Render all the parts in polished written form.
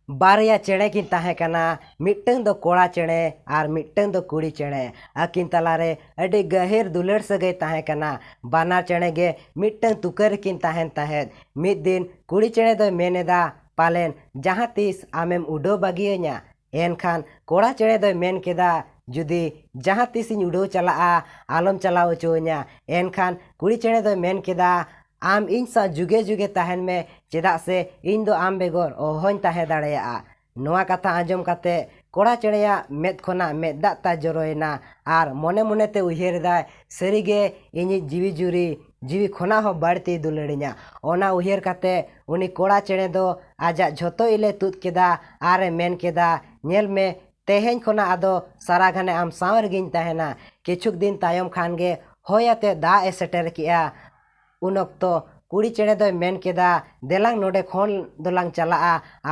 बारया चेणे किन ताहे कना मिट्टन दो कोड़ा चेणे आर मिट्टन दो कुड़ी चेणे आकिन तलारे अडी गहिर दुलड़ सगै ताहे कना बानार चेणे गे मिट्टन तुकर किन ताहेन ताहेद मिद दिन कुड़ी चेणे दो मेनेदा पालेन जहाँ तीस आमेम उडो बागिये냐 एनखान कोड़ा चेणे दो मेन केदा जुदी जहाँ तीस इन उडो चला आलम चलाव होचो냐 एनखान कुड़ी चेणे दो मेन केदा आम इन सा जुगे जुगे ताहेन में चेदा से इन दो आम बेगोर ओहोन ताहे दाड़ेया नोआ कथा आंजम काते कोड़ा चेड़ेया मेद खोना मेद दाता जरोयना आर मोने मोने ते उहेरदा सरीगे इनी जीवी जुरी जीवी खोना हो बाड़ती दुलड़िया ओना उहेर काते उनी कोड़ा चेड़े दो आजा झोतो इले तुद केदा आरे मेन केदा नेल में तेहेन खोना आदो सारा घने आम सावर गिन ताहेना किछुक दिन तायम खानगे होयाते दा ए सेटर किया उन अक्तो कुड़ी चेड़े दो मेन केदा देलांग नोडे खोन दोलांग चला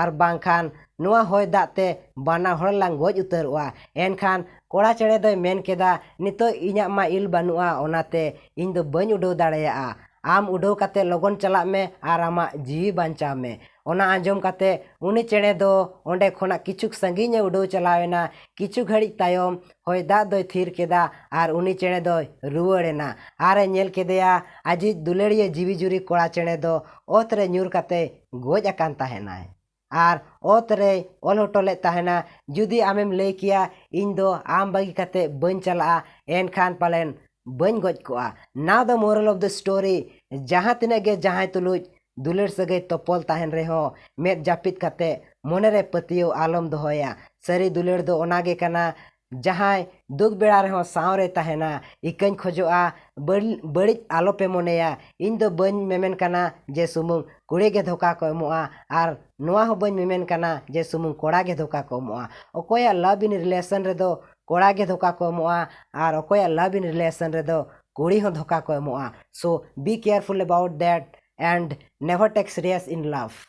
आर बांखान नुआ होय दाते बाना होड़ लांग गोज उतरवा एनखान कोड़ा चेड़े दो मेन केदा नितो इन्या मा इल बानुआ ओनाते इन दो बन उडो दाड़ेया आम उडो काते लगन चला में आर आमा जीवी बांचा में ओना आंजम काते उनी चेड़े दो ओंडे खोना किचुक संगीने उडो चलावेना किचु घड़ी तायम होय दा दो थीर केदा आर उनी चेड़े दो रुवड़ेना आरे नेल केदेया आजी दुलेड़िए जीवी जुरी कोड़ा चेड़े दो ओतरे न्यूर काते गोज अकान ताहेनाय आर ओतरे ओल होटोले ताहेना जुदी आमेम लई किया इन दो आम बागी काते बन चला एनखान पालेन बन गोज कोआ now the moral of the story जहाँ तिने गे जहाँ तुलुज दुलड़ सगै तोपल ताहेन रेहो मेद जापित काते मोनेरे पतियो आलम दोहोया सरी दुलड़ दो ओनागे कना जहाँ दुख बेड़ा रेहो सावरे ताहेना इकन खोजोआ बड़ी आलो पे मोनेया इन दो बन मेमेन कना जे सुमुंग कुड़ी गे धोखा को एमोआ आर नोआ हो बन मेमेन कना जे सुमुंग कोड़ा गे धोखा को एमोआ ओकोया लव इन रिलेशन रे दो कोड़ा गे धोखा को एमोआ आर ओकोया लव इन रिलेशन रे दो कुड़ी हो धोखा को एमोआ so be careful about that and never take serious in love.